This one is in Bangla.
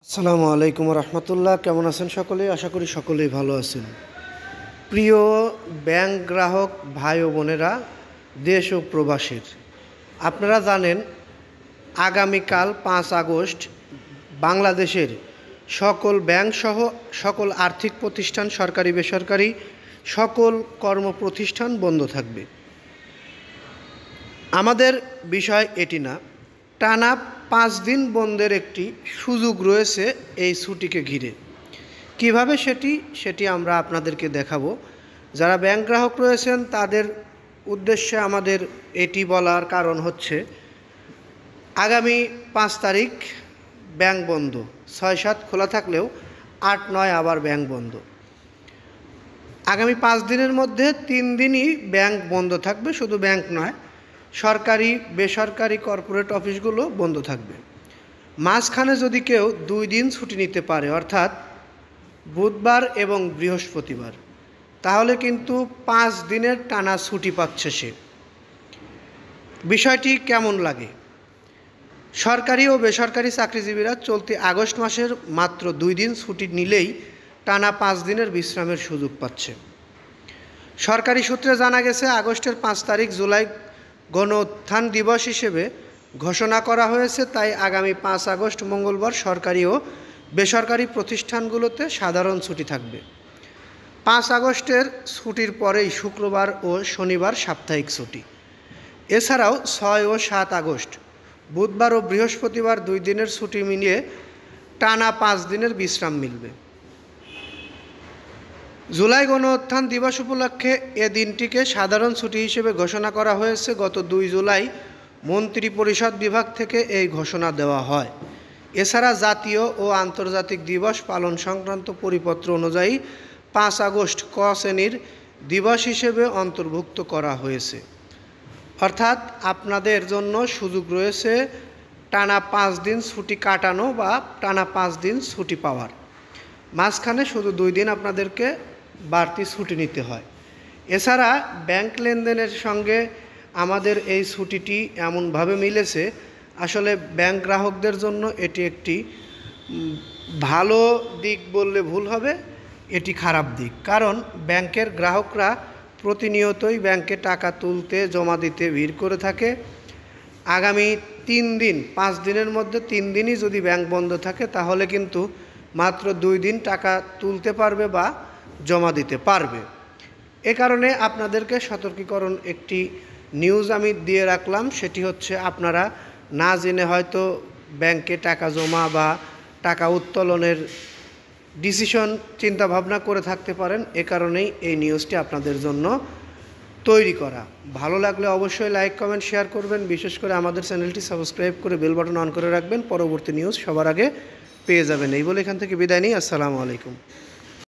আসসালামু আলাইকুম রহমতুল্লাহ। কেমন আছেন সকলেই? আশা করি সকলেই ভালো আছেন। প্রিয় ব্যাংক গ্রাহক ভাই ও বোনেরা, দেশ ও প্রবাসীর, আপনারা জানেন আগামীকাল ৫ আগস্ট বাংলাদেশের সকল ব্যাংকসহ সকল আর্থিক প্রতিষ্ঠান, সরকারি বেসরকারি সকল কর্মপ্রতিষ্ঠান বন্ধ থাকবে। আমাদের বিষয় এটি না, টানা ৫ দিন বন্ধের একটি সুযোগ রয়েছে এই ছুটিকে ঘিরে। কিভাবে সেটি আমরা আপনাদেরকে দেখাবো। যারা ব্যাংক গ্রাহক রয়েছেন তাদের উদ্দেশ্যে আমাদের এটি বলার কারণ হচ্ছে, আগামী ৫ তারিখ ব্যাংক বন্ধ, ৬-৭ খোলা থাকলেও ৮-৯ আবার ব্যাংক বন্ধ। আগামী ৫ দিনের মধ্যে ৩ দিনই ব্যাংক বন্ধ থাকবে। শুধু ব্যাংক নয়, সরকারি বেসরকারি কর্পোরেট অফিসগুলো বন্ধ থাকবে। মাঝখানে যদি কেউ 2 দিন ছুটি নিতে পারে, অর্থাৎ বুধবার এবং বৃহস্পতিবার, তাহলে কিন্তু ৫ দিনের টানা ছুটি পাচ্ছে সে। বিষয়টি কেমন লাগে? সরকারি ও বেসরকারি চাকরিজীবীরা চলতি আগস্ট মাসের মাত্র 2 দিন ছুটি নিলেই টানা 5 দিনের বিশ্রামের সুযোগ পাচ্ছে। সরকারি সূত্রে জানা গেছে, আগস্টের 5 তারিখ জুলাই গণ উত্থান দিবস হিসেবে ঘোষণা করা হয়েছে। তাই আগামী 5 আগস্ট মঙ্গলবার সরকারি ও বেসরকারি প্রতিষ্ঠানগুলোতে সাধারণ ছুটি থাকবে। 5 আগস্টের ছুটির পরেই শুক্রবার ও শনিবার সাপ্তাহিক ছুটি। এছাড়াও 6 ও 7 আগস্ট বুধবার ও বৃহস্পতিবার 2 দিনের ছুটি মিলিয়ে টানা 5 দিনের বিশ্রাম মিলবে। জুলাই গণ উত্থান দিবস উপলক্ষে এ দিনটিকে সাধারণ ছুটি হিসেবে ঘোষণা করা হয়েছে। গত 2 জুলাই মন্ত্রিপরিষদ বিভাগ থেকে এই ঘোষণা দেওয়া হয়। এছাড়া জাতীয় ও আন্তর্জাতিক দিবস পালন সংক্রান্ত পরিপত্র অনুযায়ী 5 আগস্ট ক শ্রেণীর দিবস হিসেবে অন্তর্ভুক্ত করা হয়েছে। অর্থাৎ আপনাদের জন্য সুযোগ রয়েছে টানা 5 দিন ছুটি কাটানো বা টানা 5 দিন ছুটি পাওয়ার। মাঝখানে শুধু 2 দিন আপনাদেরকে বাড়তি ছুটি নিতে হয়। এছাড়া ব্যাংক লেনদেনের সঙ্গে আমাদের এই ছুটিটি এমনভাবে মিলেছে, আসলে ব্যাংক গ্রাহকদের জন্য এটি একটি ভালো দিক বললে ভুল হবে, এটি খারাপ দিক। কারণ ব্যাংকের গ্রাহকরা প্রতিনিয়তই ব্যাংকে টাকা তুলতে জমা দিতে ভিড় করে থাকে। আগামী 3 দিন, 5 দিনের মধ্যে 3 দিনই যদি ব্যাংক বন্ধ থাকে, তাহলে কিন্তু মাত্র 2 দিন টাকা তুলতে পারবে বা জমা দিতে পারবে। এ কারণে আপনাদেরকে সতর্কীকরণ একটি নিউজ আমি দিয়ে রাখলাম। সেটি হচ্ছে, আপনারা না জেনে হয়তো ব্যাংকে টাকা জমা বা টাকা উত্তোলনের ডিসিশন চিন্তাভাবনা করে থাকতে পারেন। এ কারণেই এই নিউজটি আপনাদের জন্য তৈরি করা। ভালো লাগলে অবশ্যই লাইক, কমেন্ট, শেয়ার করবেন। বিশেষ করে আমাদের চ্যানেলটি সাবস্ক্রাইব করে বেল বাটন অন করে রাখবেন। পরবর্তী নিউজ সবার আগে পেয়ে যাবেন। এই বলে এখান থেকে বিদায় নিই। আসসালামু আলাইকুম।